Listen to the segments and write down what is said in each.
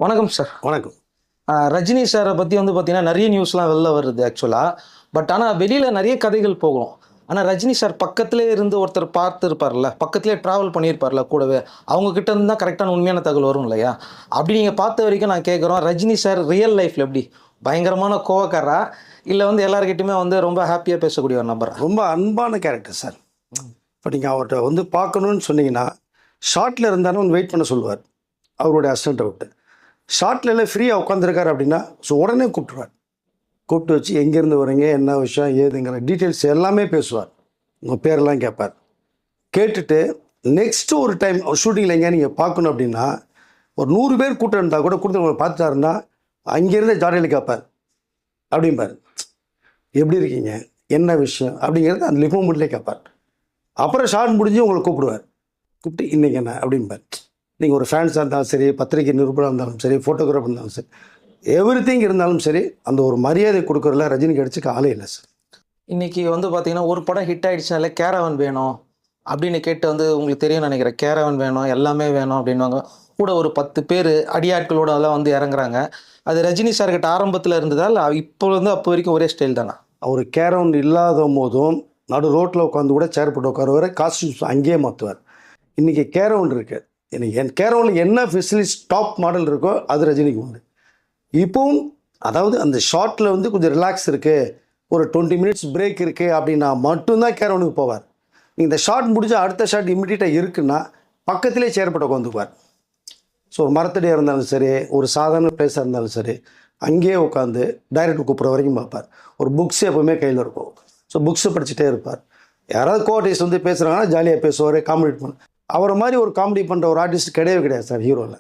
வணக்கம் சார். வணக்கம். ரஜினி சாரை பற்றி வந்து பார்த்தீங்கன்னா நிறைய நியூஸ்லாம் வெளில வருது ஆக்சுவலாக. பட் ஆனால் வெளியில் நிறைய கதைகள் போகும். ஆனால் ரஜினி சார் பக்கத்திலே இருந்து ஒருத்தர் பார்த்துருப்பார்ல, பக்கத்திலே ட்ராவல் பண்ணியிருப்பார்ல கூடவே, அவங்கக்கிட்ட இருந்து தான் கரெக்டான உண்மையான தகவல் வரும் இல்லையா? அப்படி நீங்கள் பார்த்த வரைக்கும் நான் கேட்குறோம், ரஜினி சார் ரியல் லைஃப்பில் எப்படி பயங்கரமான கோவக்காரா, இல்லை வந்து எல்லாருக்கிட்டையுமே வந்து ரொம்ப ஹாப்பியாக பேசக்கூடிய ஒரு நபரா? ரொம்ப அன்பான கேரக்டர் சார். இப்போ நீங்கள் அவர்கிட்ட வந்து பார்க்கணுன்னு சொன்னீங்கன்னா ஷார்ட்டில் இருந்தாலும் வெயிட் பண்ண சொல்லுவார் அவருடைய அசிஸ்டண்ட்டை விட்டு. ஷார்ட்டில் எல்லாம் ஃப்ரீயாக உட்காந்துருக்காரு அப்படின்னா உடனே கூப்பிட்டுருவார். கூப்பிட்டு வச்சு எங்கேருந்து வரீங்க, என்ன விஷயம், ஏதுங்கிற டீட்டெயில்ஸ் எல்லாமே பேசுவார். உங்கள் பேரெல்லாம் கேட்பார். கேட்டுட்டு நெக்ஸ்ட்டு ஒரு டைம் ஷூட்டிங்கில் எங்கேயா நீங்கள் பார்க்கணும் அப்படின்னா ஒரு 100 பேர் கூட்டம் இருந்தால் கூட கொடுத்து உங்களை பார்த்துட்டாருன்னா அங்கேருந்து ஜாலியில் கேட்பார். அப்படிம்பார், எப்படி இருக்கீங்க, என்ன விஷயம் அப்படிங்கிறது அந்த லிப் மூமெண்ட்லேயே கேட்பார். அப்புறம் ஷார்ட் முடிஞ்சு உங்களை கூப்பிடுவார். கூப்பிட்டு இன்றைக்கி என்ன அப்படிம்பார். நீங்கள் ஒரு ஃபேன்ஸாக இருந்தாலும் சரி, பத்திரிகை நிருபராக இருந்தாலும் சரி, ஃபோட்டோகிராஃபர் இருந்தாலும் சரி, எவ்ரிதிங் இருந்தாலும் சரி, அந்த ஒரு மரியாதை கொடுக்குறதுல ரஜினிக்கு அடிச்சுக்க ஆளே இல்லை சார். இன்றைக்கி வந்து பார்த்தீங்கன்னா ஒரு படம் ஹிட் ஆகிடுச்சுனாலே கேரவன் வேணும் அப்படின்னு கேட்டு வந்து உங்களுக்கு தெரியும் நினைக்கிறேன். கேரவன் வேணும், எல்லாமே வேணும் அப்படின்வாங்க. கூட ஒரு 10 பேர் அடியாட்களோட அதெல்லாம் வந்து இறங்குறாங்க. அது ரஜினி சார்கிட்ட ஆரம்பத்தில் இருந்ததா இல்லை இப்போ வந்து அப்போ வரைக்கும் ஒரே ஸ்டைல் தானா? அவர் கேரவன் இல்லாத போதும் நடு ரோட்டில் உட்காந்து கூட சேர் போட்டு உட்காருவார். காஸ்டியூம்ஸ் அங்கேயே மாற்றுவார். இன்றைக்கி கேரவன் இருக்குது. எனக்கு என் கேரவனில் என்ன ஃபெசிலிட்டிஸ் டாப் மாடல் இருக்கோ அது ரஜினிக்கு உண்டு. இப்போவும் அதாவது அந்த ஷார்ட்டில் வந்து கொஞ்சம் ரிலாக்ஸ் இருக்குது, ஒரு 20 மினிட்ஸ் பிரேக் இருக்குது அப்படின்னா மட்டும்தான் கேரவனுக்கு போவார். நீங்கள் இந்த ஷார்ட் முடிஞ்சு அடுத்த ஷார்ட் இம்மிடியட்டாக இருக்குன்னா பக்கத்திலே சேரப்பட்ட உட்காந்துக்குவார். ஸோ ஒரு மரத்தடியாக இருந்தாலும் சரி, ஒரு சாதாரண பிளேஸாக இருந்தாலும் சரி, அங்கேயே உட்காந்து டைரக்டர் கூப்பிட்ற வரைக்கும் பார்ப்பார். ஒரு புக்ஸ் எப்போவுமே கையில் இருக்கும். ஸோ புக்ஸை படிச்சுட்டே இருப்பார். யாராவது கோஆர்டிஸ்ட் வந்து பேசுகிறாங்கன்னா ஜாலியாக பேசுவார், காமெடி பண்ண. அவரை மாதிரி ஒரு காமெடி பண்ணுற ஒரு ஆர்டிஸ்ட் கிடையவே கிடையாது சார் ஹீரோவில்.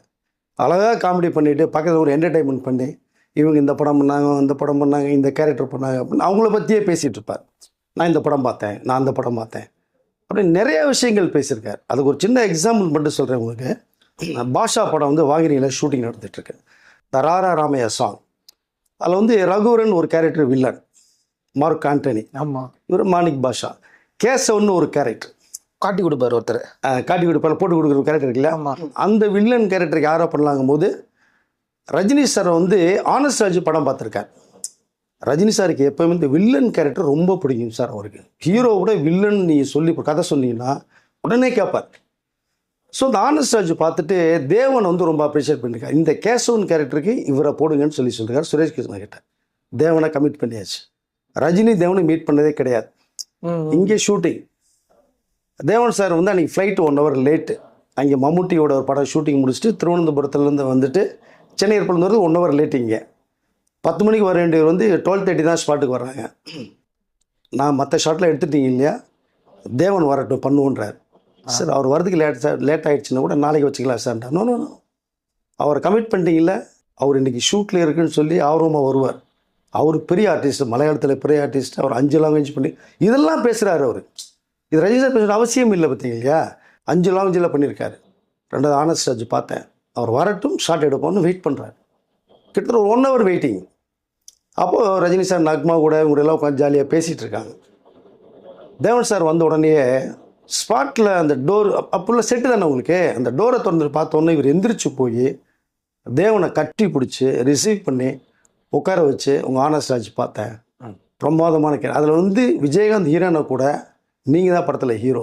அழகாக காமெடி பண்ணிவிட்டு பக்கத்தில் ஒரு என்டர்டைன்மெண்ட் பண்ணி இவங்க இந்த படம் பண்ணாங்க, இந்த படம் பண்ணாங்க, இந்த கேரக்டர் பண்ணாங்க அப்படின்னு அவங்கள பற்றியே பேசிகிட்டு இருப்பார். நான் இந்த படம் பார்த்தேன், நான் அந்த படம் பார்த்தேன் அப்படின்னு நிறைய விஷயங்கள் பேசியிருக்கார். அதுக்கு ஒரு சின்ன எக்ஸாம்பிள் மட்டும் சொல்கிறேன் உங்களுக்கு. பாஷா படம் வந்து வாகினியில் ஷூட்டிங் நடந்துகிட்ருக்கு. தராரா ராமையா சாங். அதில் வந்து ரகுவரன் ஒரு கேரக்டர் வில்லன், மார்க் ஆண்டனி. ஆமாம். இவர் மாணிக் பாஷா. கேசவன்னு ஒரு கேரக்டர் காட்டி கொடுப்பார் ஒருத்தர். காட்டி கொடுப்பார், போட்டு கொடுக்குற கேரக்டர் இருக்குல்ல, அந்த வில்லன் கேரக்டருக்கு யாரோ பண்ணலாங்கும் போது ரஜினி சார் வந்து ஆனஸ்ட் ராஜ் படம் பார்த்துருக்கார். ரஜினி சாருக்கு எப்போயுமே இந்த வில்லன் கேரக்டர் ரொம்ப பிடிக்கும் சார் அவருக்கு. ஹீரோவோட வில்லன் நீங்கள் சொல்லி கதை சொன்னீங்கன்னா உடனே கேட்பார். ஸோ இந்த ஆனஸ்ட் ராஜ் பார்த்துட்டு தேவன் வந்து ரொம்ப அப்ரிஷியேட் பண்ணியிருக்காரு. இந்த கேசவன் கேரக்டருக்கு இவரை போடுங்கன்னு சொல்லியிருக்காரு சுரேஷ் கிருஷ்ணா கிட்ட. தேவனை கமிட் பண்ணியாச்சு. ரஜினி தேவனை மீட் பண்ணதே கிடையாது. இங்கே ஷூட்டிங் தேவன் சார் வந்து அன்றைக்கி ஃப்ளைட்டு 1 hour லேட்டு. அங்கே மம்முட்டியோட ஒரு படம் ஷூட்டிங் முடிச்சுட்டு திருவனந்தபுரத்துலேருந்து வந்துட்டு சென்னை ஏர்போர்ட்லேருந்து வருது 1 hour லேட்டு. இங்கே 10 மணிக்கு வர வேண்டியவர் வந்து 12:30 தான் ஸ்பாட்டுக்கு வர்றாங்க. நான் மற்ற ஷாட்டில் எடுத்துட்டீங்க இல்லையா, தேவன் வரட்டும் பண்ணுவோன்றார். சார் அவர் வரதுக்கு லேட் ஆகிடுச்சுன்னா கூட நாளைக்கு வச்சுக்கலாம் சார். நோ, அவரை கமிட் பண்ணிட்டீங்கள, அவர் இன்றைக்கி ஷூட்டில் இருக்குன்னு சொல்லி ஆர்வமாக வருவார். அவர் பெரிய ஆர்டிஸ்ட், மலையாளத்தில் பெரிய ஆர்டிஸ்ட். அவர் 5 லாங்குவேஜ் பண்ணி இதெல்லாம் பேசுகிறாரு அவர். இது ரஜினி சார் பேசுகிற அவசியம் இல்லை பார்த்தீங்க இல்லையா. 5 லாங்குவேஜில் பண்ணியிருக்காரு. 2வது ஆனஸ்ட் ராஜ் பார்த்தேன். அவர் வரட்டும் ஷார்ட் எடுப்போம்னு வெயிட் பண்ணுறாரு. கிட்டத்தட்ட ஒரு 1 hour வெயிட்டிங். அப்போது ரஜினி சார் நக்மா கூட இவங்களெல்லாம் உட்காந்து ஜாலியாக பேசிகிட்டு இருக்காங்க. தேவன் சார் வந்த உடனே ஸ்பாட்டில் அந்த டோர் அப்போல்லாம் செட்டு தானே உங்களுக்கு, அந்த டோரை திறந்து பார்த்தோன்னே இவர் எந்திரிச்சு போய் தேவனை கட்டி பிடிச்சி ரிசீவ் பண்ணி உட்கார வச்சு உங்கள் ஆனஸ்ட் ராஜ் பார்த்தேன், பிரமாதமான அதில் வந்து விஜயகாந்த் ஹீரோனை கூட நீங்கள் தான் படத்தில் ஹீரோ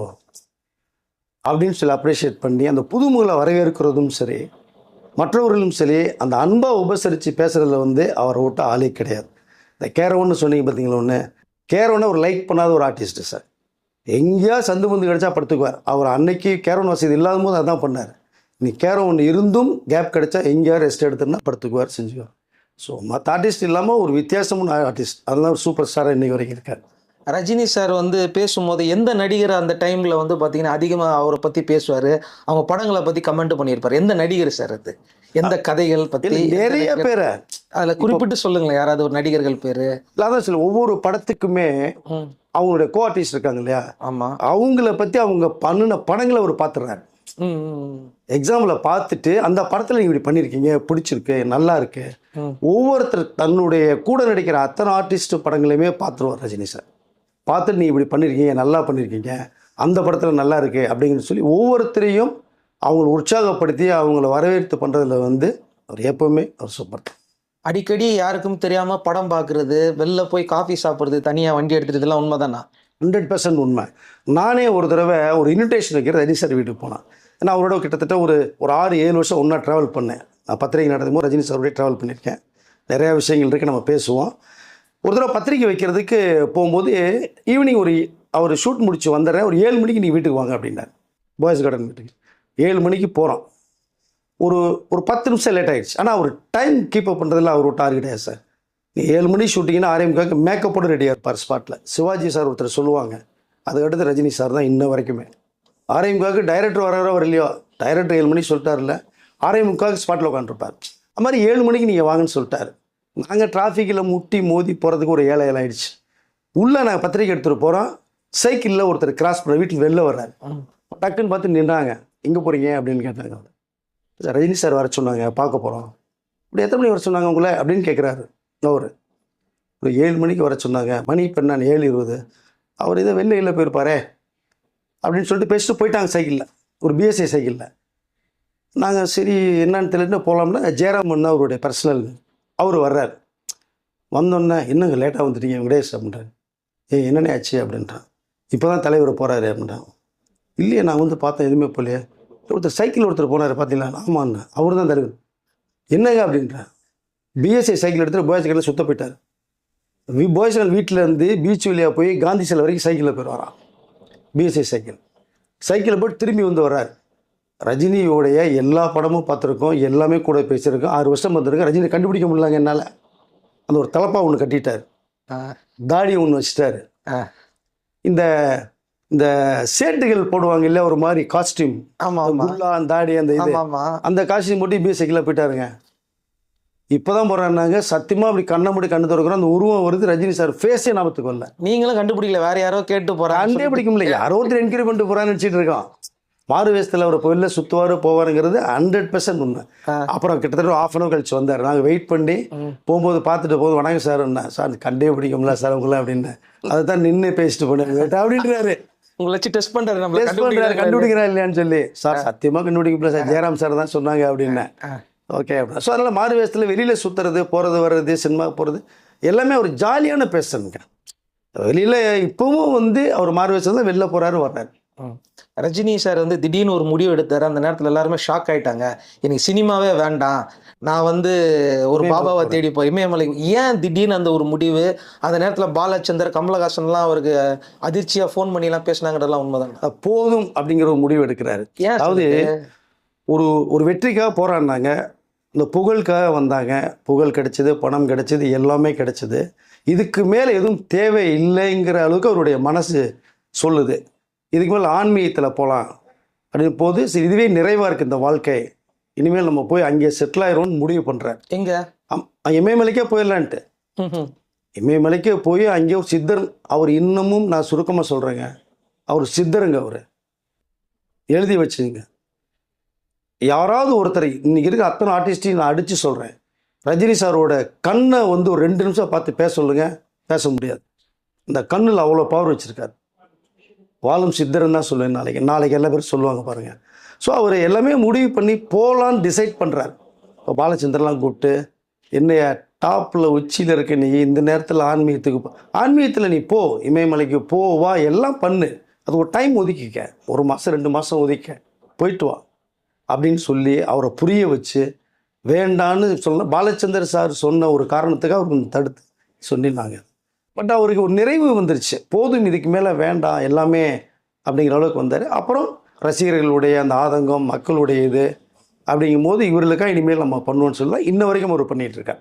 அப்படின்னு சொல்லி அப்ரிஷியேட் பண்ணி அந்த புதுமுகளை வரவேற்கிறதும் சரி, மற்றவர்களும் சரி, அந்த அன்பாக உபசரித்து பேசுகிறதுல வந்து அவரை விட்டு ஆளே கிடையாது. இந்த கேரவன்னு சொன்னீங்க பார்த்தீங்களா, ஒன்று கேரவனை ஒரு லைக் பண்ணாத ஒரு ஆர்டிஸ்ட்டு சார். எங்கேயா சந்து பந்து கிடச்சா படுத்துக்குவார். அவர் அன்னைக்கு கேரவன் வசதி இல்லாத போது அதான் பண்ணார். இன்னைக்கு கேரவன் இருந்தும் கேப் கிடச்சா எங்கேயா ரெஸ்ட் எடுத்துன்னா படுத்துக்குவார், செஞ்சுக்குவார். ஸோ மற்ற ஆர்டிஸ்ட் இல்லாமல் ஒரு வித்தியாசமான ஆர்டிஸ்ட், அதெல்லாம் ஒரு சூப்பர் ஸ்டாராக இன்றைக்கி வரைக்கும் இருக்கார். ரஜினி சார் வந்து பேசும்போது எந்த நடிகர் அந்த டைமில் வந்து பார்த்தீங்கன்னா அதிகமாக அவரை பற்றி பேசுவார், அவங்க படங்களை பற்றி கமெண்ட் பண்ணியிருப்பார்? எந்த நடிகர் சார் அது? எந்த கதைகள் பற்றி? நிறைய பேர் அதில் குறிப்பிட்டு சொல்லுங்களேன், யாராவது ஒரு நடிகர்கள் பேர். அதான் சொல்ல, ஒவ்வொரு படத்துக்குமே அவங்களுடைய கோ ஆர்டிஸ்ட் இருக்காங்க இல்லையா, ஆமாம், அவங்கள பற்றி அவங்க பண்ணின படங்களை அவர் பார்த்துடுறாரு. எக்ஸாம்பிளை பார்த்துட்டு அந்த படத்தில் நீங்கள் இப்படி பண்ணியிருக்கீங்க, பிடிச்சிருக்கு, நல்லா இருக்கு. ஒவ்வொருத்தர் தன்னுடைய கூட நடிக்கிற அத்தனை ஆர்டிஸ்ட் படங்களையுமே பார்த்துருவார் ரஜினி சார். பார்த்துட்டு நீ இப்படி பண்ணியிருக்கீங்க, நல்லா பண்ணியிருக்கீங்க, அந்த படத்தில் நல்லா இருக்குது அப்படிங்கிற சொல்லி ஒவ்வொருத்தரையும் அவங்கள உற்சாகப்படுத்தி அவங்கள வரவேற்று பண்ணுறதுல வந்து அவர் எப்போவுமே அவர் சூப்பர். அடிக்கடி யாருக்கும் தெரியாம படம் பார்க்கறது, வெளில போய் காஃபி சாப்பிடுறது, தனியா வண்டி எடுத்துட்டு இதெல்லாம் உண்மைதானா? 100% உண்மை. நானே ஒரு தடவை ஒரு இன்விடேஷன் வைக்கிற ரஜினி சார் வீட்டுக்கு போனேன். ஏன்னா அவரோட கிட்டத்தட்ட ஒரு 6-7 வருஷம் ஒன்றா ட்ராவல் பண்ணேன். நான் பத்திரிகை நடத்தும் போது ரஜினி சாரோடய ட்ராவல் பண்ணியிருக்கேன். நிறையா விஷயங்கள் இருக்குது, நம்ம பேசுவோம். ஒரு தடவை பத்திரிக்கை வைக்கிறதுக்கு போகும்போது ஈவினிங் அவர் ஷூட் முடிச்சு வந்துடுறேன், ஒரு 7 மணிக்கு நீங்கள் வீட்டுக்கு வாங்க அப்படின்னாரு. பாய்ஸ் கார்டன் வீட்டுக்கு 7 மணிக்கு போகிறோம். ஒரு 10 நிமிஷம் லேட் ஆகிடுச்சு. ஆனால் அவர் டைம் கீப்பப் பண்ணுறதுல அவர் ஒரு டார்கெட் கிடையாது சார். நீ 7 மணி ஷூட்டிங்கன்னா 6:45 மேக்கப்போடு ரெடியாக இருப்பார் ஸ்பாட்டில். சிவாஜி சார் ஒருத்தர் சொல்லுவாங்க, அதுக்கடுத்து ரஜினி சார் தான் இன்ன வரைக்குமே. 6:45 டைரக்டர் வர இல்லையோ, டைரக்டர் 7 மணிக்கு சொல்லிட்டார்ல, 6:45 ஸ்பாட்டில் உட்காந்துருப்பார். அது மாதிரி 7 மணிக்கு நீங்கள் வாங்கன்னு சொல்லிட்டாரு. நாங்கள் டிராஃபிக்கில் முட்டி மோதி போகிறதுக்கு ஒரு 7 ஆயிடுச்சு. உள்ளே நாங்கள் பத்திரிக்கை எடுத்துகிட்டு போகிறோம். சைக்கிளில் ஒருத்தர் கிராஸ் பண்ண வீட்டில் வெளில வர்றாரு. டக்குன்னு பார்த்து நின்றாங்க. எங்கே போகிறீங்க அப்படின்னு கேட்டாங்க. அவர் ரஜினி சார் வர சொன்னாங்க, பார்க்க போகிறோம். இப்படி எத்தனை மணி வர சொன்னாங்க உங்களை அப்படின்னு கேட்குறாரு. அவர் ஒரு 7 மணிக்கு வர சொன்னாங்க. மணி இப்போ நான் 7:20. அவர் இதை வெளில போயிருப்பாரே அப்படின்னு சொல்லிட்டு பேசிட்டு போயிட்டாங்க சைக்கிளில், ஒரு பிஎஸ்ஐ சைக்கிளில். நாங்கள் சரி என்னன்னு தெரியல போகலாம்னா ஜெயராமன் அவருடைய பர்சனல் அவர் வர்றார். வந்தோடனே என்னங்க லேட்டாக வந்துட்டீங்க வெங்கடேஷ் அப்படின்றாரு. என்னென்ன ஆச்சு அப்படின்றான். இப்போ தான் தலைவர் போகிறாரு அப்படின்றான். இல்லையே நான் வந்து பார்த்தேன் எதுவுமே போலையே. ஒருத்தர் சைக்கிள் ஒருத்தர் போனார் பார்த்தீங்களா? ஆமாண்ணா அவர் தான் தலைவர். என்னங்க அப்படின்றான். பிஎஸ்ஐ சைக்கிள் எடுத்துகிட்டு பாய்ஸ் சைக்கிளில் சுத்த போயிட்டார். பாய்ஸ் சைக்கிள் வீட்டில் இருந்து பீச் வழியாக போய் காந்தி சிலை வரைக்கும் சைக்கிளில் போயிடுவாராம். பிஎஸ்ஐ சைக்கிளில் போய்ட்டு திரும்பி வந்து வர்றார். ரஜினியோடைய எல்லா படமும் பார்த்துருக்கோம், எல்லாமே கூட பேசியிருக்கோம். 6 வருஷம் பார்த்துருக்கோம். ரஜினி கண்டுபிடிக்க முடியலங்க என்னால். அந்த ஒரு தலப்பா ஒன்று கட்டிட்டார், தாடி ஒன்று வச்சுட்டாரு. இந்த இந்த சேட்டுகள் போடுவாங்க இல்லை ஒரு மாதிரி காஸ்டியூம், தாடி அந்த இது, அந்த காஸ்டியூம் போட்டு பிஎஸ் சைக்கிளில் போயிட்டாருங்க. இப்போதான் போறாங்க. சத்தியமா அப்படி கண்ணை மூடி கண்ணு திறக்கிறோம், அந்த உருவம் வருது. ரஜினி சார் ஃபேஸே ஞாபகத்துக்கு வரல. நீங்களும் கண்டுபிடிக்கல, வேற யாரோ கேட்டு போறாங்க. கண்டுபிடிக்க முடியல, யாரோ ஒருத்தர் என்கொயரி பண்ணிட்டு போறான்னு நினச்சிட்டு இருக்கோம். மாறு வேஷத்தில் அவர் கோயிலில் சுற்றுவார் போவாருங்கிறது 100% உண்மை. அப்புறம் கிட்டத்தட்ட 1/2 hour கழிச்சு வந்தார். நாங்கள் வெயிட் பண்ணி போகும்போது பார்த்துட்டு போகுது, வணக்கம் சார் என்ன சார் கண்டே பிடிக்க முடியல சார் உங்களை அப்படின்னு. அதை தான் நின்று பேசிட்டு போனேன் அப்படின்றாரு. உங்களை வச்சு டெஸ்ட் பண்ணுறாரு, நம்ம கண்டுபிடிக்கிறா இல்லையான்னு சொல்லி. சார் சத்தியமாக கண்டுபிடிக்கல சார், ஜெயராம் சார் தான் சொன்னாங்க அப்படின்னேன். ஓகே அப்படின்னா. ஸோ அதனால் மாறு வேஷத்தில் வெளியில் சுற்றுறது, போகிறது வர்றது, சினிமாவுக்கு போகிறது எல்லாமே ஒரு ஜாலியான பேசுறேங்க. வெளியில் இப்போவும் வந்து அவர் மாறு வேஷத்தில் தான் வெளில போகிறாரு வர்றாரு. ரஜினி சார் வந்து திடீர்னு ஒரு முடிவு எடுத்தார். அந்த நேரத்தில் எல்லாருமே ஷாக் ஆயிட்டாங்க. எனக்கு சினிமாவே வேண்டாம், நான் வந்து ஒரு பாபாவை தேடி போய் இமயமலை. ஏன் திடீர்னு அந்த ஒரு முடிவு? அந்த நேரத்தில் பாலச்சந்தர், கமலஹாசன்லாம் அவருக்கு அதிர்ச்சியாக ஃபோன் பண்ணிலாம் பேசினாங்கிறதெல்லாம் உண்மைதான். போதும் அப்படிங்கிற ஒரு முடிவு எடுக்கிறாரு. அதாவது ஒரு வெற்றிக்காக போராடினாங்க, இந்த புகழுக்காக வந்தாங்க. புகழ் கிடைச்சிது, பணம் கிடைச்சிது, எல்லாமே கிடைச்சிது. இதுக்கு மேலே எதுவும் தேவை இல்லைங்கிற அளவுக்கு அவருடைய மனசு சொல்லுது. இதுக்கு மேலே ஆன்மீகத்தில் போகலாம் அப்படின்னு போது சரி இதுவே நிறைவாக இருக்குது இந்த வாழ்க்கை, இனிமேல் நம்ம போய் அங்கே செட்டில் ஆயிரோம்னு முடிவு பண்ணுறேன். எங்கே? இமயமலைக்கே போயிடலான்ட்டு. இமயமலைக்கே போய் அங்கே ஒரு சித்தர், அவர் இன்னமும் நான் சுருக்கமாக சொல்கிறேங்க, அவர் சித்தருங்க. அவர் எழுதி வச்சுங்க. யாராவது ஒருத்தர் இன்னைக்கு இருக்க அத்தனை ஆர்டிஸ்டையும் நான் அடித்து சொல்கிறேன், ரஜினி சாரோட கண்ணை வந்து ஒரு 2 நிமிஷம் பார்த்து பேச சொல்லுங்க, பேச முடியாது. இந்த கண்ணில் அவ்வளோ பவர் வச்சுருக்காரு. வாழும் சித்தர்ன்னு தான் சொல்லுவேன். நாளைக்கு எல்லா பேரும் சொல்லுவாங்க பாருங்கள். ஸோ அவர் எல்லாமே முடிவு பண்ணி போகலான்னு டிசைட் பண்ணுறாரு. இப்போ பாலச்சந்திரலாம் கூப்பிட்டு என்னைய டாப்பில் உச்சியில் இருக்க நீ இந்த நேரத்தில் ஆன்மீகத்தில் நீ போ, இமயமலைக்கு வா, எல்லாம் பண்ணு, அது ஒரு டைம் ஒதுக்கிக்க, 1 மாதம் 2 மாதம் ஒதுக்க, போயிட்டு வா அப்படின்னு சொல்லி அவரை புரிய வச்சு வேண்டான்னு சொல்ல. பாலச்சந்தர் சார் சொன்ன ஒரு காரணத்துக்கு அவர் கொஞ்சம் தடுத்து சொன்னாங்க. பட் அவருக்கு ஒரு நிறைவு வந்துருச்சு, போதும் இதுக்கு மேலே வேண்டாம் எல்லாமே அப்படிங்கிற அளவுக்கு வந்தார். அப்புறம் ரசிகர்களுடைய அந்த ஆதங்கம், மக்களுடைய இது அப்படிங்கும் போது இவர்களுக்காக இனிமேல் நம்ம பண்ணுவோன்னு சொல்லலாம். இன்ன வரைக்கும் அவர் பண்ணிகிட்ருக்கார்.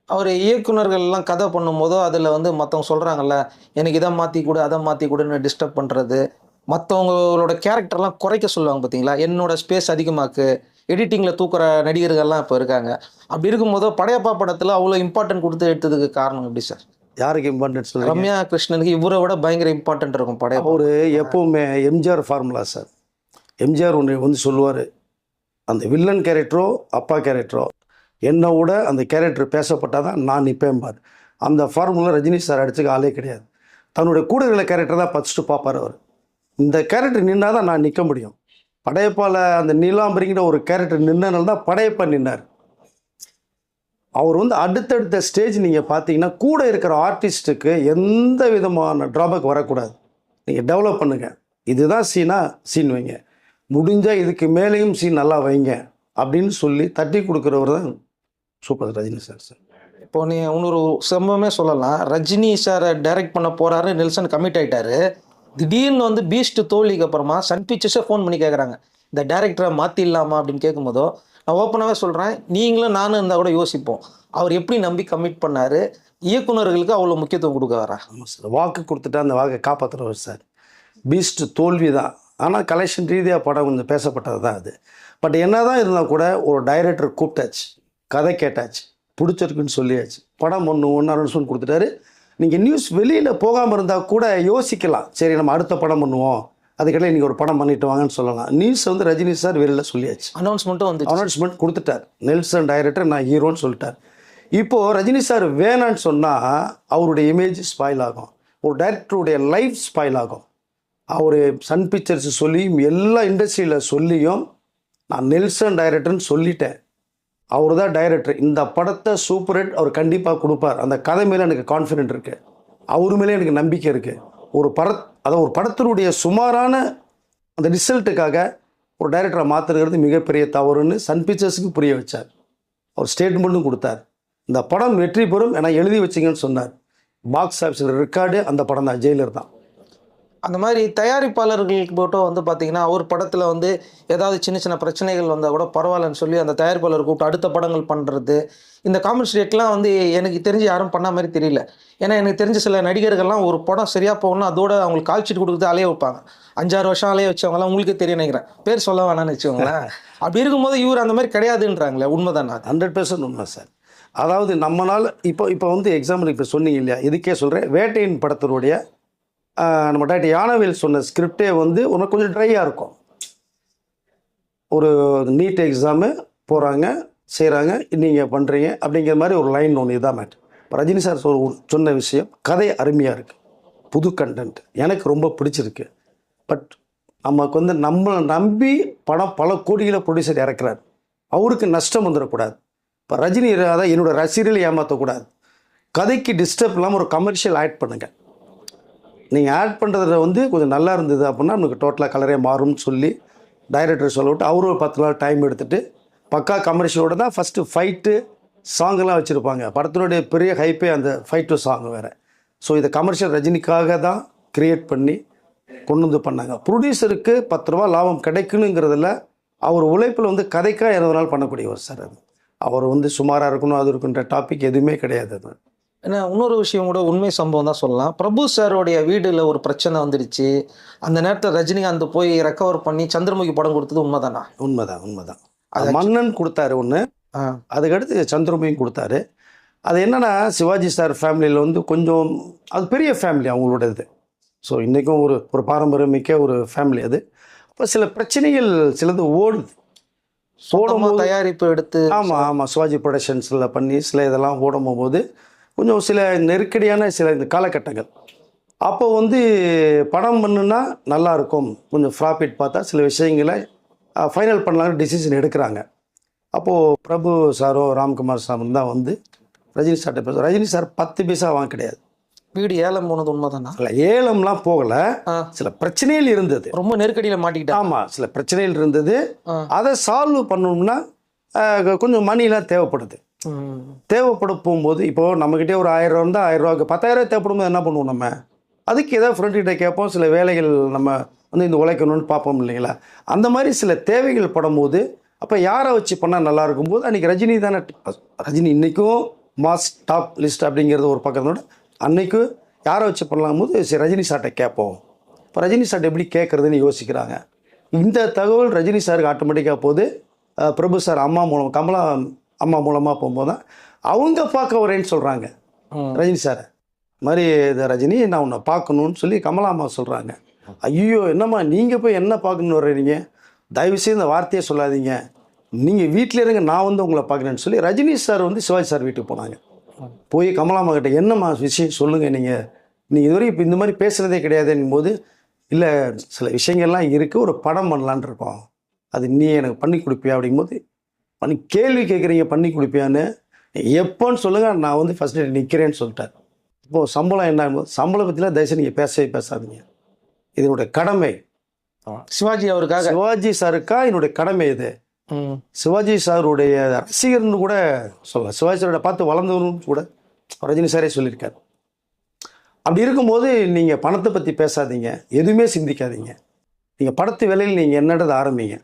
அவர் இயக்குனர்கள்லாம் கதை பண்ணும்போதோ அதில் வந்து மற்றவங்க சொல்கிறாங்கல்ல, எனக்கு இதை மாற்றி கொடு அதை மாற்றி கொடுன்னு டிஸ்டர்ப் பண்ணுறது, மற்றவங்களோட கேரக்டர்லாம் குறைக்க சொல்லுவாங்க பார்த்தீங்களா, என்னோட ஸ்பேஸ் அதிகமாக்கு, எடிட்டிங்கில் தூக்குற நடிகர்கள்லாம் இப்போ இருக்காங்க. அப்படி இருக்கும்போதோ படையப்பா படத்தில் அவ்வளோ இம்பார்ட்டன்ட் கொடுத்து எடுத்ததுக்கு காரணம் எப்படி சார்? யாருக்கு இம்பார்ட்டன்ட் சொல்லுங்கள்? ரம்யா கிருஷ்ணனுக்கு இவரை விட பயங்கர இம்பார்ட்டன்ட் இருக்கும் படையப்பா. ஒரு எப்போவுமே எம்ஜிஆர் ஃபார்முலா சார். எம்ஜிஆர் ஒன்று வந்து சொல்லுவார், அந்த வில்லன் கேரக்டரோ அப்பா கேரக்டரோ என்னை விட அந்த கேரக்டர் பேசப்பட்டால் தான் நான் நிற்பேன்பார். அந்த ஃபார்முலா ரஜினி சார் அடிச்சுக்க ஆளே கிடையாது. தன்னுடைய கூட இருக்கிற கேரக்டர் தான் ஃபஸ்ட்டு பார்ப்பார் அவர். இந்த கேரக்டர் நின்னால் தான் நான் நிற்க முடியும். படையப்பால் அந்த நீலாம்பரிங்கிற ஒரு கேரக்டர் நின்றனால தான் படையப்பா நின்னார். அவர் வந்து அடுத்தடுத்த ஸ்டேஜ் நீங்கள் பார்த்தீங்கன்னா கூட இருக்கிற ஆர்டிஸ்ட்டுக்கு எந்த விதமான ட்ராபேக் வரக்கூடாது. நீங்கள் டெவலப் பண்ணுங்கள், இதுதான் சீன் வைங்க, முடிஞ்சால் இதுக்கு மேலேயும் சீன் நல்லா வைங்க அப்படின்னு சொல்லி தட்டி கொடுக்குறவர் தான் சூப்பர் ரஜினி சார். இப்போ நீ இன்னொரு சம்பவமே சொல்லலாம். ரஜினி சாரை டைரக்ட் பண்ண போறாரு, நெல்சன் கமிட் ஆயிட்டாரு. திடீர்னு வந்து பீஸ்ட் தோல்விக்கு அப்புறமா சன் பிக்சர்ஸே ஃபோன் பண்ணி கேட்குறாங்க, இந்த டேரக்டரை மாற்றிடலாமா அப்படின்னு கேட்கும்போதோ நான் ஓப்பனாகவே சொல்கிறேன், நீங்களும் நானும் இருந்தால் கூட யோசிப்போம். அவர் எப்படி நம்பி கமிட் பண்ணார், இயக்குனர்களுக்கு அவ்வளோ முக்கியத்துவம் கொடுக்க வரா. ஆமாம் சார், வாக்கு கொடுத்துட்டா அந்த வாக்கை காப்பாற்றுறவர் சார். பீஸ்ட் தோல்வி தான், ஆனால் கலெக்ஷன் ரீதியாக படம் கொஞ்சம் பேசப்பட்டது தான் அது. பட் என்ன தான் இருந்தால் கூட ஒரு டைரக்டர் கூப்பிட்டாச்சு, கதை கேட்டாச்சு, பிடிச்சிருக்குன்னு சொல்லியாச்சு, படம் ஒன்று அனௌன்ஸ்மெண்ட் கொடுத்துட்டாரு. நீங்கள் நியூஸ் வெளியில் போகாமல் இருந்தால் கூட யோசிக்கலாம், சரி நம்ம அடுத்த படம் பண்ணுவோம், அதுக்கிடையில் இன்றைக்கி ஒரு படம் பண்ணிட்டு வாங்கன்னு சொல்லலாம். நியூஸ் வந்து ரஜினி சார் வெளியில் சொல்லியாச்சு, அனௌன்ஸ்மெண்ட் கொடுத்துட்டார். நெல்சன் டைரக்டர் நான் ஹீரோன்னு சொல்லிட்டார். இப்போது ரஜினி சார் வேணான்னு சொன்னால் அவருடைய இமேஜ் ஸ்பாயில் ஆகும், ஒரு டைரக்டருடைய லைஃப் ஸ்பாயில் ஆகும். அவர் சன் பிக்சர்ஸ் சொல்லியும் எல்லா இண்டஸ்ட்ரியில் சொல்லியும் நான் நெல்சன் டைரக்டர்னு சொல்லிட்டேன், அவர் தான் டைரக்டர், இந்த படத்தை சூப்பர் ஹிட் அவர் கண்டிப்பாக கொடுப்பார், அந்த கதை மேலே எனக்கு கான்ஃபிடென்ட் இருக்குது, அவர் மேலே எனக்கு நம்பிக்கை இருக்குது. ஒரு படத்தினுடைய சுமாரான அந்த ரிசல்ட்டுக்காக ஒரு டைரக்டரை மாற்றுறது மிகப்பெரிய தவறுன்னு சன் பிக்சர்ஸுக்கு புரிய வச்சார். அவர் ஸ்டேட்மெண்ட்டும் கொடுத்தார், இந்த படம் வெற்றி பெறும் ஏன்னா எழுதி வச்சிங்கன்னு சொன்னார். பாக்ஸ் ஆஃபீஸில் ரெக்கார்டு அந்த படம் தான், ஜெயிலர் தான். அந்த மாதிரி தயாரிப்பாளர்களுக்கு போட்டோ வந்து பார்த்தீங்கன்னா ஒரு படத்தில் வந்து ஏதாவது சின்ன சின்ன பிரச்சனைகள் வந்தால் கூட பரவாயில்லன்னு சொல்லி அந்த தயாரிப்பாளர் கூப்பிட்டு அடுத்த படங்கள் பண்ணுறது, இந்த காம்பன்சேட்லாம் வந்து எனக்கு தெரிஞ்சு யாரும் பண்ண மாதிரி தெரியல. ஏன்னா எனக்கு தெரிஞ்ச சில நடிகர்கள்லாம் ஒரு படம் சரியாக போகணும் அதோட அவங்களுக்கு கால் ஷீட் கொடுக்குறது அலைய வைப்பாங்க. 5-6 வருஷம் அலைய வச்சவங்களாம் உங்களுக்கே தெரியும் நினைக்கிறேன், பேர் சொல்ல வேணாம்னு வச்சுக்கோங்களேன். அப்படி இருக்கும்போது இவர் அந்த மாதிரி கிடையாதுன்றாங்களே, உண்மைதானா? 100% உண்மை சார். அதாவது நம்மளால் இப்போ வந்து எக்ஸாம்பிள் இப்போ சொன்னீங்க இல்லையா, இதுக்கே சொல்கிறேன். வேட்டையின் படத்தினுடைய நம்ம டாக்டர் யானவேல் சொன்ன ஸ்கிரிப்டே வந்து உனக்கு கொஞ்சம் ட்ரையாக இருக்கும். ஒரு நீட் எக்ஸாமு போகிறாங்க செய்கிறாங்க, நீங்கள் பண்ணுறீங்க அப்படிங்கிற மாதிரி ஒரு லைன் ஒன்று இதாக மேட். இப்போ ரஜினி சார் சொன்ன விஷயம் கதை அருமையாக இருக்குது, புது கண்டென்ட் எனக்கு ரொம்ப பிடிச்சிருக்கு. பட் நமக்கு வந்து நம்மளை நம்பி படம் பல கோடிகளை ப்ரொடியூசர் இறக்குறாரு, அவருக்கு நஷ்டம் வந்துடக்கூடாது. இப்போ ரஜினி அதை என்னோடய ரசிகர்களை ஏமாற்றக்கூடாது, கதைக்கு டிஸ்டர்ப் இல்லாமல் ஒரு கமர்ஷியல் ஆட் பண்ணுங்கள். நீங்கள் ஆட் பண்ணுறதுல வந்து கொஞ்சம் நல்லா இருந்தது அப்படின்னா நமக்கு டோட்டலாக கலரே மாறும்னு சொல்லி டைரக்டர் சொல்ல விட்டு அவரும் 10 நாள் டைம் எடுத்துகிட்டு பக்கா கமர்ஷியலோடு தான் ஃபஸ்ட்டு ஃபைட்டு சாங்கெல்லாம் வச்சுருப்பாங்க. படத்தினுடைய பெரிய ஹைப்பே அந்த ஃபைட்டு சாங் வேறு. ஸோ இதை கமர்ஷியல் ரஜினிக்காக தான் க்ரியேட் பண்ணி கொண்டு வந்து பண்ணாங்க. ப்ரொடியூசருக்கு 10 ரூபா லாபம் கிடைக்கணுங்கிறதுல அவர் உழைப்பில் வந்து கதைக்காக 20 நாள் பண்ணக்கூடியவர் சார். அது அவர் வந்து சுமாராக இருக்கணும் அது இருக்குன்ற டாபிக் எதுவுமே கிடையாது. அது ஏன்னா இன்னொரு விஷயம் கூட உண்மை சம்பவம் தான் சொல்லலாம். பிரபு சாரோடைய வீடில் ஒரு பிரச்சனை வந்துடுச்சு, அந்த நேரத்தில் ரஜினிகாந்த் போய் ரெக்கவர் பண்ணி சந்திரமுகி படம் கொடுத்தது உண்மைதானா? உண்மைதான். அது மன்னன் கொடுத்தாரு ஒன்று, அதுக்கடுத்து சந்திரமுகி கொடுத்தாரு. அது என்னென்னா சிவாஜி சார் ஃபேமிலியில் வந்து கொஞ்சம் அது பெரிய ஃபேமிலி அவங்களோட இது. ஸோ இன்றைக்கும் ஒரு பாரம்பரியமிக்க ஒரு ஃபேமிலி அது. அப்போ சில பிரச்சனைகள் சிலது ஓடுது, தயாரிப்பு எடுத்து ஆமாம் சிவாஜி ப்ரொடக்ஷன்ஸில் பண்ணி சில இதெல்லாம் ஓடும்போது கொஞ்சம் சில நெருக்கடியான சில இந்த காலகட்டங்கள். அப்போ வந்து படம் பண்ணுன்னா நல்லாயிருக்கும், கொஞ்சம் ப்ராஃபிட் பார்த்தா சில விஷயங்களை ஃபைனல் பண்ணலான்னு டிசிஷன் எடுக்கிறாங்க. அப்போது பிரபு சாரோ ராம்குமார் சாரும் தான் வந்து ரஜினி சார்ட்ட பேச. ரஜினி சார் 10 பைசா வாங்க கிடையாது. வீடு ஏலம் போனது உண்மைதானா? இல்லை, ஏலம்லாம் போகலை, சில பிரச்சனைகள் இருந்தது, ரொம்ப நெருக்கடியில் மாட்டிக்கிட்டேன். ஆமாம், சில பிரச்சனைகள் இருந்தது. அதை சால்வ் பண்ணணும்னா கொஞ்சம் மணிலாம் தேவைப்பட போகும்போது இப்போது நம்மக்கிட்டே ஒரு 1000 ரூபா இருந்தால் 1000 ரூபாய்க்கு 10,000 தேவைப்படும் போது என்ன பண்ணுவோம், நம்ம அதுக்கு ஏதாவது ஃப்ரெண்ட்கிட்ட கேட்போம், சில வேலைகள் நம்ம வந்து இந்த உழைக்கணும்னு பார்ப்போம் இல்லைங்களா. அந்த மாதிரி சில தேவைகள் படும்போது அப்போ யாரை வச்சு பண்ணால் நல்லா இருக்கும்போது அன்றைக்கி ரஜினி தானே. ரஜினி இன்றைக்கும் மாஸ் டாப் லிஸ்ட் அப்படிங்கிறது ஒரு பக்கத்தோட அன்றைக்கும் யாரை வச்சு பண்ணலாம் போது சரி ரஜினி சார்ட்டை கேட்போம். இப்போ ரஜினி சார்ட்டை எப்படி கேட்குறதுன்னு யோசிக்கிறாங்க. இந்த தகவல் ரஜினி சாருக்கு ஆட்டோமேட்டிக்காக போகுது. பிரபு சார் கமலா அம்மா மூலமாக போகும்போது தான் அவங்க பார்க்க வரேன்னு சொல்கிறாங்க ரஜினி சாரை. மாதிரி இதை ரஜினி நான் உன்னை பார்க்கணுன்னு சொல்லி கமலா அம்மா சொல்கிறாங்க. ஐயோ என்னம்மா நீங்கள் போய் என்ன பார்க்கணுன்னு வர்றீங்க, தயவுசெய்து இந்த வார்த்தையை சொல்லாதீங்க, நீங்கள் வீட்டில் இருங்க, நான் வந்து உங்களை பார்க்குறேன்னு சொல்லி ரஜினி சார் வந்து சிவாஜி சார் வீட்டுக்கு போனாங்க. போய் கமலாம்மா கிட்ட என்னம்மா விஷயம் சொல்லுங்கள், நீங்கள் இதுவரை இப்போ இந்த மாதிரி பேசுகிறதே கிடையாதுன்னும் போது இல்லை சில விஷயங்கள்லாம் இருக்குது, ஒரு படம் பண்ணலான் இருக்கோம், அது நீ எனக்கு பண்ணி கொடுப்பியா அப்படிங்கும்போது கேள்வி கேட்குறீங்க பண்ணி கொடுப்பியான்னு எப்போன்னு சொல்லுங்கள், நான் வந்து ஃபஸ்ட்டு நிற்கிறேன்னு சொல்லிட்டார். இப்போது சம்பளம் என்ன, சம்பளம் பற்றிலாம் தயவுசெய்து நீங்கள் பேசவே பேசாதீங்க. இதனுடைய கடமை சிவாஜி அவருக்காக. சிவாஜி சாருக்கா என்னுடைய கடமை இது. சிவாஜி சாருடைய ரசிகர்னு கூட சொல்லலாம். சிவாஜி சாரோட பார்த்து வளர்ந்தவரும் கூட ரஜினி சாரே சொல்லியிருக்காரு. அப்படி இருக்கும்போது நீங்கள் பணத்தை பற்றி பேசாதீங்க, எதுவுமே சிந்திக்காதீங்க. நீங்கள் படத்து வேலையில் நீங்கள் என்னன்றது ஆரம்பிங்க.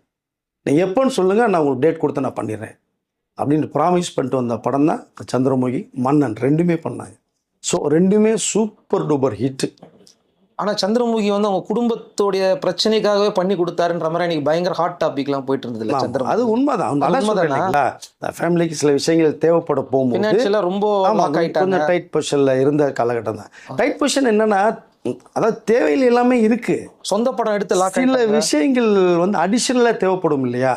நீங்கள் எப்போன்னு சொல்லுங்கள், நான் உங்களுக்கு டேட் கொடுத்து நான் பண்ணிடுறேன் அப்படின்னு ப்ராமிஸ் பண்ணிட்டு வந்த படம் தான் சந்திரமுகி, மன்னன். ரெண்டுமே பண்ணாங்க. ஸோ ரெண்டுமே சூப்பர் டூப்பர் ஹிட்டு. ஆனால் சந்திரமுகி வந்து அவங்க குடும்பத்துடைய பிரச்சனைக்காகவே பண்ணி கொடுத்தாருன்ற மாதிரி இன்னைக்கு பயங்கர ஹாட் டாபிக்லாம் போயிட்டு இருந்தது இல்லை சந்திரமுகி? அது உண்மைதான். ஃபேமிலிக்கு சில விஷயங்கள் தேவைப்பட போகும்போது ரொம்ப கொஞ்சம் டைட் பொசிஷனில் இருந்த காலகட்டம் தான். டைட் பொசிஷன் என்னன்னா, அதாவது தேவையில் எல்லாமே இருக்கு. சொந்த படம் எடுத்து சில விஷயங்கள் வந்து அடிஷனலாக தேவைப்படும் இல்லையா?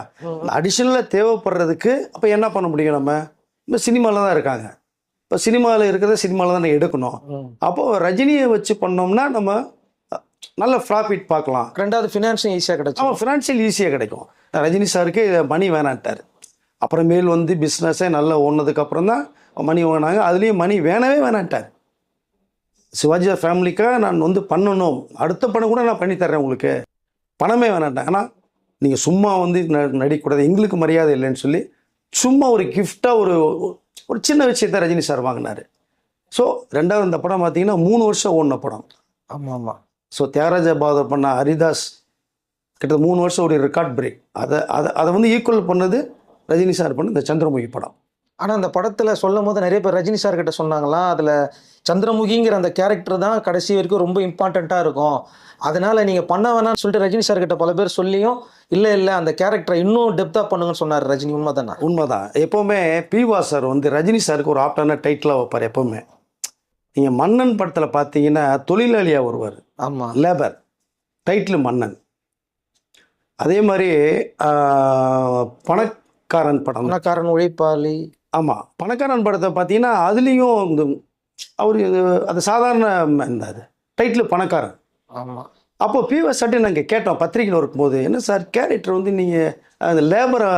அடிஷனலாக தேவைப்படுறதுக்கு அப்போ என்ன பண்ண முடியும்? நம்ம இப்போ சினிமாவில் தான் இருக்காங்க. இப்போ சினிமாவில் இருக்கிறத சினிமாவில் தான் எடுக்கணும். அப்போது ரஜினியை வச்சு பண்ணோம்னா நம்ம நல்ல ப்ராஃபிட் பார்க்கலாம். ரெண்டாவது ஃபினான்ஷியல் ஈஸியாக கிடைக்கும். ஆமாம், ஃபினான்ஷியல் ஈஸியாக கிடைக்கும். ரஜினி சாருக்கு மணி வேணான்ட்டார். அப்புறமேல் வந்து பிஸ்னஸே நல்லா ஓடுனதுக்கப்புறம் தான் மணி வாங்கினாங்க. அதுலேயும் மணி வேணவே வேணான்ட்டார். சிவாஜி ஃபேமிலிக்காக நான் வந்து பண்ணணும், அடுத்த படம் கூட நான் பண்ணித்தர்றேன் உங்களுக்கு, பணமே வேணாட்டேன். ஆனால் நீங்கள் சும்மா வந்து நடிக்கக்கூடாது, எங்களுக்கு மரியாதை இல்லைன்னு சொல்லி சும்மா ஒரு கிஃப்டாக ஒரு சின்ன விஷயத்தை ரஜினி சார் வாங்கினார். ஸோ ரெண்டாவது இந்த படம் பார்த்தீங்கன்னா 3 வருஷம் ஓடின படம். ஆமாம் ஆமாம். ஸோ தியாகராஜ பாதர் பண்ண ஹரிதாஸ் கிட்ட 3 வருஷம் ஒரு ரெக்கார்ட் பிரேக். அதை வந்து ஈக்குவல் பண்ணது ரஜினி சார் பண்ண இந்த சந்திரமுகி படம். ஆனால் அந்த படத்தில் சொல்லும் போது நிறைய பேர் ரஜினி சார் கிட்ட சொன்னாங்களாம், அதில் சந்திரமுகிங்கிற அந்த கேரக்டர் தான் கடைசி வரைக்கும் ரொம்ப இம்பார்ட்டண்ட்டாக இருக்கும், அதனால் நீங்கள் பண்ண வேணாம்னு சொல்லிட்டு ரஜினி சார் கிட்ட பல பேர் சொல்லியும் இல்லை அந்த கேரக்டரை இன்னும் டெப்த்தாக பண்ணுங்கன்னு சொன்னார் ரஜினி. உண்மைதானா? உண்மைதான். எப்போவுமே பிவா சார் வந்து ரஜினி சாருக்கு ஒரு ஆப்டான டைட்டிலாக வைப்பார் எப்போவுமே. நீங்கள் மன்னன் படத்தில் பார்த்தீங்கன்னா தொழிலாளியாக வருவார். ஆமாம், லேபர், டைட்டில் மன்னன். அதே மாதிரி பணக்காரன் படம், பணக்காரன் உழைப்பாளி. ஆமாம், பணக்காரன் படத்தை பார்த்தீங்கன்னா அதுலேயும் இந்த அவர் அது சாதாரண இருந்தார், டைட்டில் பணக்காரன். ஆமாம். அப்போது பிவா சார்ட்டு நாங்கள் கேட்டோம் பத்திரிகையில் இருக்கும்போது, என்ன சார் கேரக்டர் வந்து நீங்கள் அந்த லேபரை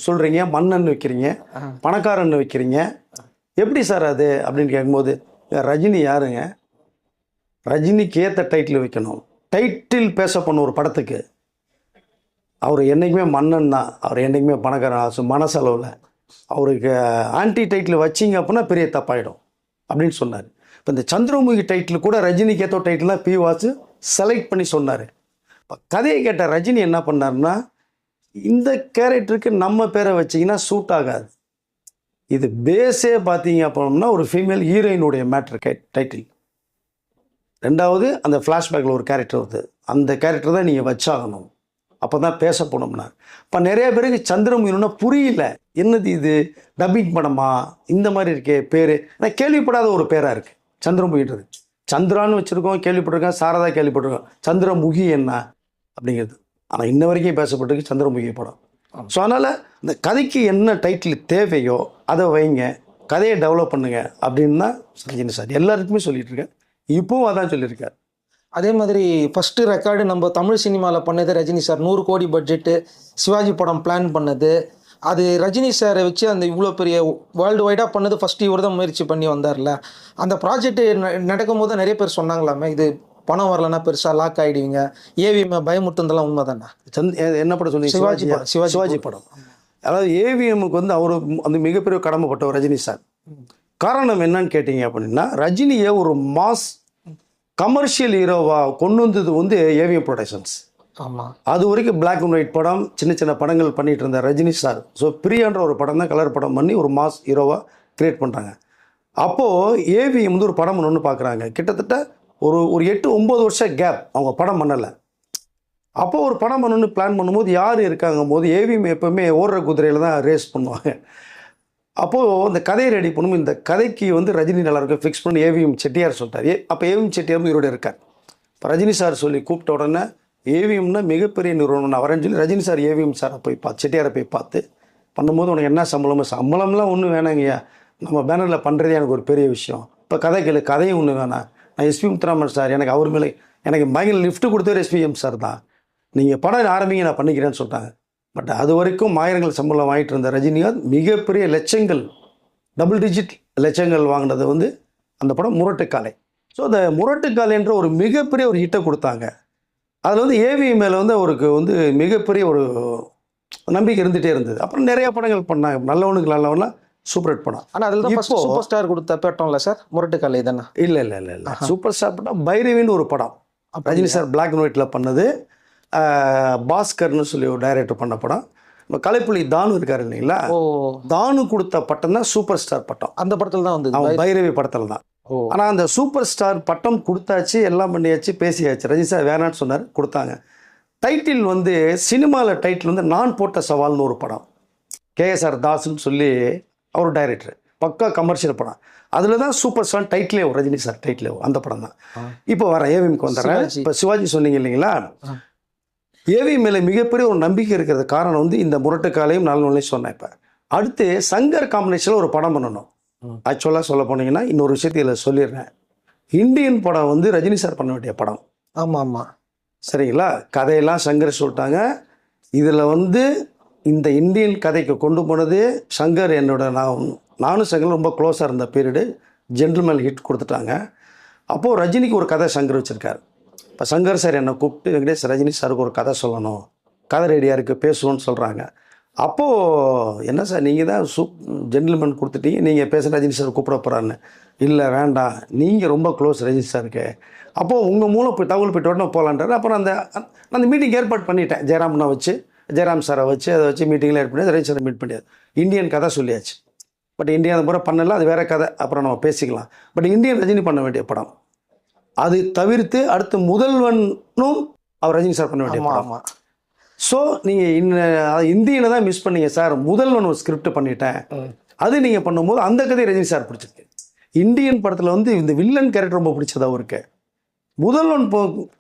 சொல்கிறீங்க, மன்னன் வைக்கிறீங்க, பணக்காரன் வைக்கிறீங்க, எப்படி சார் அது அப்படின்னு கேட்கும்போது, ரஜினி யாருங்க, ரஜினிக்கு ஏற்ற டைட்டில் வைக்கணும், டைட்டில் பேச பண்ண ஒரு படத்துக்கு அவர் என்றைக்குமே மன்னன் தான், அவர் என்றைக்குமே பணக்காரன் மனசளவில், அவருக்கு ஆன்டி டைட்டில் வச்சிங்க அப்படின்னா பெரிய தப்பாயிடும் அப்படின்னு சொன்னார். இப்போ இந்த சந்திரமுகி டைட்டில் கூட ரஜினிக்கு ஏற்ற டைட்டில் தான் பிவாசு செலக்ட் பண்ணி சொன்னார். இப்போ கதையை கேட்ட ரஜினி என்ன பண்ணார்னா, இந்த கேரக்டருக்கு நம்ம பேரை வச்சிங்கன்னா சூட் ஆகாது, இது பேஸே பார்த்தீங்க அப்படின்னா ஒரு ஃபீமேல் ஹீரோயினுடைய மேட்ரு டைட்டில். ரெண்டாவது அந்த ஃப்ளாஷ்பேக்கில் ஒரு கேரக்டர் வருது, அந்த கேரக்டர் தான் நீங்கள் வச்சாகணும், அப்போ தான் பேச போனோம்னா. இப்போ நிறைய பேருக்கு சந்திரமுகினா புரியல, என்னது இது டப்பிங் படமா இந்த மாதிரி இருக்கே பேர், ஆனால் கேள்விப்படாத ஒரு பேராக இருக்குது சந்திரமுகின்றது. சந்திரான்னு வச்சுருக்கோம், கேள்விப்பட்டிருக்கேன், சாரதா கேள்விப்பட்டிருக்கோம், சந்திரமுகி என்ன அப்படிங்கிறது ஆனால் இன்ன வரைக்கும் பேசப்பட்டிருக்கு சந்திரமுகி படம். ஸோ அதனால் இந்த கதைக்கு என்ன டைட்டில் தேவையோ அதை வைங்க, கதையை டெவலப் பண்ணுங்க அப்படின்னு தான் ரஜினி சார் எல்லாருக்குமே சொல்லிட்டு இருக்கேன், இப்போவும் அதான் சொல்லியிருக்கார். அதே மாதிரி ஃபஸ்ட்டு ரெக்கார்டு நம்ம தமிழ் சினிமாவில் பண்ணது ரஜினி சார். 100 கோடி பட்ஜெட்டு சிவாஜி படம் பிளான் பண்ணது, அது ரஜினி சாரை வச்சு அந்த இவ்வளோ பெரிய வேர்ல்டு வைடாக பண்ணது ஃபஸ்ட்டு இவர் தான் முயற்சி பண்ணி வந்தார்ல. அந்த ப்ராஜெக்ட் நடக்கும் போது நிறைய பேர் சொன்னாங்களாமே, இது பணம் வரலன்னா பெருசாக லாக் ஆகிடுவீங்க, ஏவிஎம் பயமுறுத்துனதெல்லாம் உண்மை தானே? என்ன படம் சொல்லி? சிவாஜி படம். சிவாஜி படம். அதாவது ஏவிஎம்முக்கு வந்து அவர் அந்த மிகப்பெரிய கடமைப்பட்டவர் ரஜினி சார். காரணம் என்னன்னு கேட்டிங்க அப்படின்னா, ரஜினியை ஒரு மாஸ் கமர்ஷியல் ஹீரோவாக கொண்டு வந்தது வந்து ஏவிஎம் ப்ரொடக்ஷன்ஸ். ஆமாம். அது வரைக்கும் பிளாக் அண்ட் ஒயிட் படம், சின்ன சின்ன படங்கள் பண்ணிகிட்டு இருந்தார் ரஜினி சார். ஸோ பிரியான்ற ஒரு படம் தான் கலர் படம் பண்ணி ஒரு மாஸ் ஹீரோவாக க்ரியேட் பண்ணுறாங்க. அப்போது ஏவிஎம் வந்து ஒரு படம் ஒன்று பார்க்குறாங்க, கிட்டத்தட்ட ஒரு 8-9 வருஷம் கேப் அவங்க படம் பண்ணலை. அப்போது ஒரு படம் பண்ணணுன்னு பிளான் பண்ணும்போது யார் இருக்காங்க போது ஏவிஎம் எப்போவுமே ஓடுற குதிரையில் தான் ரேஸ் பண்ணுவாங்க. அப்போது இந்த கதையை ரெடி பண்ணும், இந்த கதைக்கு வந்து ரஜினி நல்லாயிருக்கும் ஃபிக்ஸ் பண்ணி ஏவிஎம் செட்டியார் சொல்லிட்டார். அப்போ ஏவிஎம் செட்டியார் இவரோட இருக்கார். இப்போ ரஜினி சார் சொல்லி கூப்பிட்ட உடனே ஏவிஎம்னா மிகப்பெரிய நிறுவனம் வரேன்னு சொல்லி ரஜினி சார் ஏவிஎம் சாரை போய் செட்டியாரை போய் பார்த்து பண்ணும்போது, உனக்கு என்ன சம்பளம்லாம் ஒன்றும் வேணாங்கய்யா, நம்ம பேனரில் பண்ணுறதே எனக்கு ஒரு பெரிய விஷயம், இப்போ கதை கேளு, கதையும் ஒன்று வேணாம், நான் எஸ்பி முத்துராமன் சார் எனக்கு அவர் மேலே எனக்கு பயங்கர லிஃப்ட்டு கொடுத்தவர் எஸ்பிஎம் சார் தான், நீங்கள் படம் ஆரம்பிங்க நான் பண்ணிக்கிறேன்னு சொல்லிட்டாங்க. பட் அது வரைக்கும் 1000 சம்பளம் வாங்கிட்டு இருந்த ரஜினிகாந்த் மிகப்பெரிய லட்சங்கள் டபுள் டிஜிட் லட்சங்கள் வாங்கினது வந்து அந்த படம் முரட்டுக்காலை. ஸோ அந்த முரட்டுக்காலைன்ற ஒரு மிகப்பெரிய ஒரு ஹிட்டை கொடுத்தாங்க. அதில் வந்து ஏவி மேலே வந்து அவருக்கு வந்து மிகப்பெரிய ஒரு நம்பிக்கை இருந்துகிட்டே இருந்தது. அப்புறம் நிறைய படங்கள் பண்ணாங்க, நல்லவனுக்கு நல்லவனா சூப்பர் ஹிட் படம். ஆனால் அதில் தான் இப்போ சூப்பர் ஸ்டார் கொடுத்த பட்டம்ல சார் முரட்டுக்காலை தானே? இல்லை சூப்பர் ஸ்டார் படம் பைரவின்னு ஒரு படம் ரஜினி சார் பிளாக் அண்ட் ஒயிட்டில் பண்ணது. பாஸ்கர்னு சொல்லி ஒரு டைரக்டர் பண்ண படம். இப்போ கலைப்புலி தானு இருக்காரு இல்லைங்களா, ஓ தானு கொடுத்த பட்டம் தான் சூப்பர் ஸ்டார் பட்டம். அந்த படத்தில் தான் வந்து அவன் பைரவி படத்தில் தான். ஓ ஆனால் அந்த சூப்பர் ஸ்டார் பட்டம் கொடுத்தாச்சு, எல்லாம் பண்ணியாச்சு, பேசியாச்சு. ரஜினி சார் வேணான்னு சொன்னார், கொடுத்தாங்க. டைட்டில் வந்து சினிமாவில் டைட்டில் வந்து நான் போட்ட சவால்னு ஒரு படம். கேஎஸ்ஆர் தாஸ்ன்னு சொல்லி அவர் டைரக்டர், பக்கா கமர்ஷியல் படம். அதில் தான் சூப்பர் ஸ்டார் டைட்டிலே ரஜினி சார் டைட்டிலே அந்த படம் தான். இப்போ வரேன் ஏவிஎம்க்கு வந்துடுறேன். இப்போ சிவாஜி சொன்னீங்க இல்லைங்களா, ஏவி மேலே மிகப்பெரிய ஒரு நம்பிக்கை இருக்கிறது காரணம் வந்து இந்த முரட்டுக்காலையும் நல்லவனையும் சொன்னேன். இப்போ அடுத்து சங்கர் காம்பினேஷனில் ஒரு படம் பண்ணணும். ஆக்சுவலாக சொல்ல போனீங்கன்னா இன்னொரு விஷயத்தில் சொல்லிடுறேன். இந்தியன் படம் வந்து ரஜினி சார் பண்ண வேண்டிய படம். ஆமாம் ஆமாம் சரிங்களா, கதையெல்லாம் சங்கர் சொல்லிட்டாங்க. இதில் வந்து இந்த இந்தியன் கதைக்கு கொண்டு போனது சங்கர். நானும் சங்கர் ரொம்ப க்ளோஸாக இருந்த பீரியடு. ஜென்டில்மேன் ஹிட் கொடுத்துட்டாங்க. அப்போது ரஜினிக்கு ஒரு கதை சங்கர் வச்சுருக்காரு. இப்போ சங்கர் சார் என்னை கூப்பிட்டு வெங்கடேஷ் ரஜினி சாருக்கு ஒரு கதை சொல்லணும், கதை ரெடியாக இருக்குது, பேசுவோன்னு சொல்கிறாங்க. அப்போது என்ன சார் நீங்கள் தான் ஜென்டில்மேன் கொடுத்துட்டீங்க, நீங்கள் பேச ரஜினி சார் கூப்பிட போகிறான்னு. இல்லை வேண்டாம், நீங்கள் ரொம்ப க்ளோஸ் ரஜினி சாருக்கு, அப்போது உங்கள் மூலம் போய் தகவல் போய்ட்டு உடனே போகலான்றாரு. அப்புறம் அந்த மீட்டிங் ஏற்பாடு பண்ணிட்டேன். ஜெயராம் சாரை வச்சு அதை வச்சு மீட்டிங்கில் ஏற்ப பண்ணி ரஜினி சாரை மீட் பண்ணியாது. இந்தியன் கதை சொல்லியாச்சு. பட் இந்தியா அந்த முறை பண்ணல, அது வேறு கதை, அப்புறம் நம்ம பேசிக்கலாம். பட் இந்தியன் ரஜினி பண்ண வேண்டிய படம். அது தவிர்த்து அடுத்து முதல்வனும் அவர் ரஜினி சார் பண்ண வேண்டிய படம். ஸோ நீங்கள் இந்தியில் தான் மிஸ் பண்ணீங்க சார். முதல்வன் ஒரு ஸ்கிரிப்ட் பண்ணிட்டேன், அது நீங்கள் பண்ணும்போது அந்த கதையை ரஜினி சார் பிடிச்சிருக்கு. இந்தியன் படத்தில் வந்து இந்த வில்லன் கேரக்டர் ரொம்ப பிடிச்சது அவருக்கு. முதல்வன்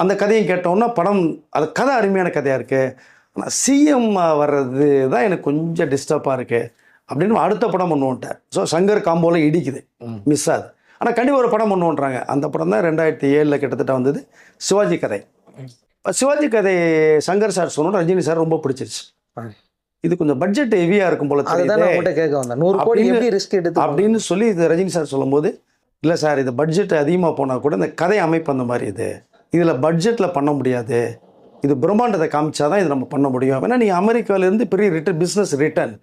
அந்த கதையை கேட்டோன்னா படம் அது கதை அருமையான கதையாக இருக்குது. ஆனால் சிஎம் வர்றது தான் எனக்கு கொஞ்சம் டிஸ்டர்பாக இருக்குது அப்படின்னு அடுத்த படம் பண்ணுவோன்ட்டார். ஸோ சங்கர் காம்போவில் இடிக்குது, மிஸ் ஆகுது. ஆனால் கண்டிப்பாக ஒரு படம் பண்ணுவோன்றாங்க. அந்த படம் தான் 2007 கிட்டத்தட்ட வந்தது, சிவாஜி கதை. சிவாஜி கதை சங்கர் சார் சொன்னோட ரஜினி சார் ரொம்ப பிடிச்சிருச்சு. இது கொஞ்சம் பட்ஜெட் ஹெவியாக இருக்கும் போல அப்படின்னு சொல்லி இது ரஜினி சார் சொல்லும்போது, இல்லை சார் இது பட்ஜெட் அதிகமாக போனால் கூட இந்த கதை அமைப்பு அந்த மாதிரி இதில் பட்ஜெட்டில் பண்ண முடியாது, இது பிரம்மாண்டத்தை காமிச்சா தான் இது நம்ம பண்ண முடியும். ஏன்னா நீங்கள் அமெரிக்காவிலேருந்து பெரிய பிஸ்னஸ் ரிட்டர்ன்,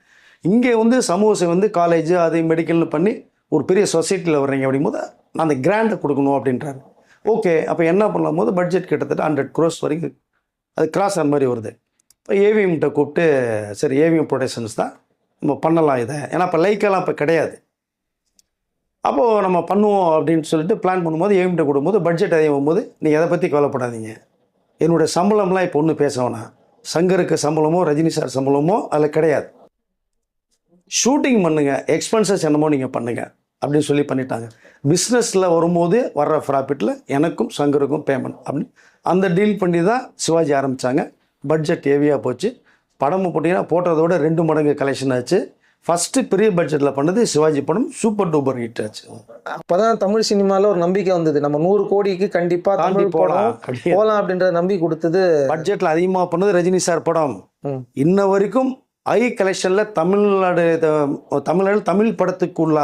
இங்கே வந்து சமூக வந்து காலேஜ் அது மெடிக்கல்னு பண்ணி ஒரு பெரிய சொசைட்டியில் வர்றீங்க அப்படிங்கும்போது நான் அந்த கிராண்டை கொடுக்கணும் அப்படின்றாரு. ஓகே, அப்போ என்ன பண்ணலாம் போது பட்ஜெட் கிட்டத்தட்ட 100 crores வரைக்கும் அது கிராஸ் அந்த மாதிரி வருது. இப்போ ஏவிஎம்கிட்ட கூப்பிட்டு சரி ஏவிஎம் ப்ரொடக்ஷன்ஸ் தான் நம்ம பண்ணலாம் இதை, ஏன்னா இப்போ லைக்கெல்லாம் இப்போ கிடையாது, அப்போது நம்ம பண்ணுவோம் அப்படின்னு சொல்லிட்டு பிளான் பண்ணும்போது ஏவிஎம்கிட்ட கொடுக்கும்போது பட்ஜெட் அதிகம் போது நீங்கள் எதை பற்றி கவலைப்படாதீங்க, என்னுடைய சம்பளம்லாம் இப்போ ஒன்றும் பேச வேணாம், சங்கருக்கு சம்பளமோ ரஜினி சார் சம்பளமோ அதில் கிடையாது, ஷூட்டிங் பண்ணுங்கள், எக்ஸ்பென்சஸ் என்னமோ நீங்கள் பண்ணுங்கள் அப்படின்னு சொல்லி பண்ணிட்டாங்க. பிஸ்னஸில் வரும்போது வர்ற ப்ராஃபிட்டில் எனக்கும் சங்கருக்கும் பேமெண்ட் அப்படின்னு அந்த டீல் பண்ணி தான் சிவாஜி ஆரம்பித்தாங்க. பட்ஜெட் ஹெவியாக போச்சு. படமும் போட்டிங்கன்னா போட்டதோட 2 மடங்கு கலெக்ஷன் ஆச்சு. ஃபஸ்ட்டு பெரிய பட்ஜெட்டில் பண்ணது சிவாஜி படம் சூப்பர் டூப்பர் ஹிட் ஆச்சு. அப்போ தான் தமிழ் சினிமாவில் ஒரு நம்பிக்கை வந்தது, நம்ம 100 கோடிக்கு கண்டிப்பாக தாண்டி போகலாம் அப்படின்ற நம்பிக்கை கொடுத்தது. பட்ஜெட்டில் அதிகமாக பண்ணது ரஜினி சார் படம். இன்ன வரைக்கும் ஹை கலெக்ஷனில் தமிழ் படத்துக்குள்ள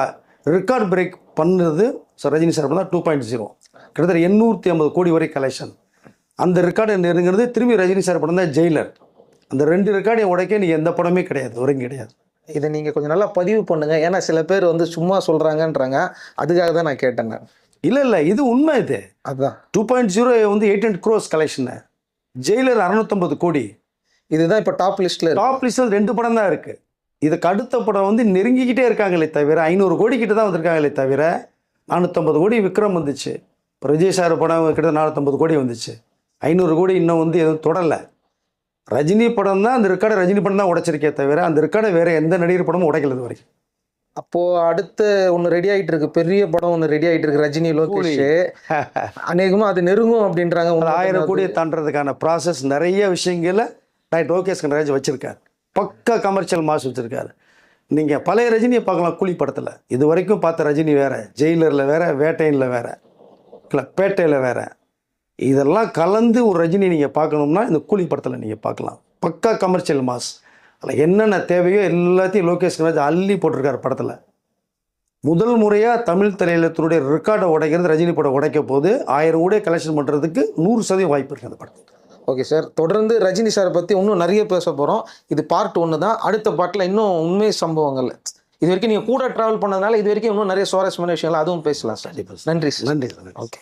ரெக்கார்ட் பிரேக் பண்ணுறது ரஜினி சார் தான் 2.0, கிட்டத்தட்ட 850 கோடி வரை கலெக்ஷன். அந்த ரெக்கார்டு நெருங்கிறது திரும்பி ரஜினி சார் படம் தான் ஜெயிலர். அந்த 2 ரெக்கார்டையும் உடைக்க நீங்கள் எந்த படமே கிடையாது, வரைக்கும் கிடையாது. இதை நீங்கள் கொஞ்சம் நல்லா பதிவு பண்ணுங்கள், ஏன்னா சில பேர் வந்து சும்மா சொல்கிறாங்கன்றாங்க, அதுக்காக தான் நான் கேட்டேன். இல்லை இது உண்மை. இது அதுதான் 2.0 வந்து 800 crores கலெக்ஷனு, ஜெயிலர் 650 கோடி. இதுதான் இப்போ டாப் லிஸ்ட்டில் 2 படம் தான் இருக்குது. இதுக்கு அடுத்த படம் வந்து நெருங்கிக்கிட்டே இருக்காங்களே தவிர 500 கோடி கிட்ட தான் வந்திருக்காங்களே தவிர 450 கோடி விக்ரம் வந்துச்சு. இப்போ விஜய் சார் படம் கிட்ட 450 கோடி வந்துச்சு. 500 கோடி இன்னும் வந்து எதுவும் தொடரலை. ரஜினி படம் தான் அந்த ரெக்கார்டை ரஜினி படம் தான் உடைச்சிருக்கே தவிர அந்த ரெக்கார்டை வேறு எந்த நடிகர் படமும் உடைக்கலது வரைக்கும். அப்போது அடுத்து ஒன்று ரெடி ஆகிட்டு இருக்கு, பெரிய படம் ஒன்று ரெடி ஆகிட்டு இருக்கு, ரஜினி லோகேஷ். அநேகமாக அது நெருங்கும் அப்படின்றாங்க. 1000 கோடியை தாண்டறதுக்கான ப்ராசஸ் நிறைய விஷயங்களை டாக்டர் லோகேஷ் கனகராஜ் வச்சுருக்காரு. பக்கா கமர்ஷியல் மாஸ் வச்சுருக்காரு. நீங்கள் பழைய ரஜினியை பார்க்கலாம் கூலி படத்தில். இது வரைக்கும் பார்த்த ரஜினி வேறு, ஜெயிலரில் வேறு, வேட்டையனில் வேறு, இல்லை பேட்டையில் வேறு, இதெல்லாம் கலந்து ஒரு ரஜினி நீங்கள் பார்க்கணும்னா இந்த கூலி படத்தில் நீங்கள் பார்க்கலாம். பக்கா கமர்ஷியல் மாஸ். அதில் என்னென்ன தேவையோ எல்லாத்தையும் லோகேஷ் கனகராஜ் அள்ளி போட்டிருக்காரு படத்தில். முதல் முறையாக தமிழ் திரையுலகத்தினுடைய ரெக்கார்டை உடைக்கிறது ரஜினி படம் உடைக்க போது 1000 கோடி கலெக்ஷன் பண்ணுறதுக்கு 100% வாய்ப்பு இருக்குது அந்த படத்துக்கு. ஓகே சார், தொடர்ந்து ரஜினி சாரை பற்றி இன்னும் நிறைய பேச போகிறோம். இது பார்ட் 1 தான். அடுத்த பார்ட்டில் இன்னும் உண்மை சம்பவங்கள் இது வரைக்கும் நீங்கள் கூட ட்ராவல் பண்ணதுனால இது வரைக்கும் இன்னும் நிறைய சுவாரஸ்யமான விஷயங்கள் அதுவும் பேசலாம் சார். நன்றி சார். நன்றி. ஓகே.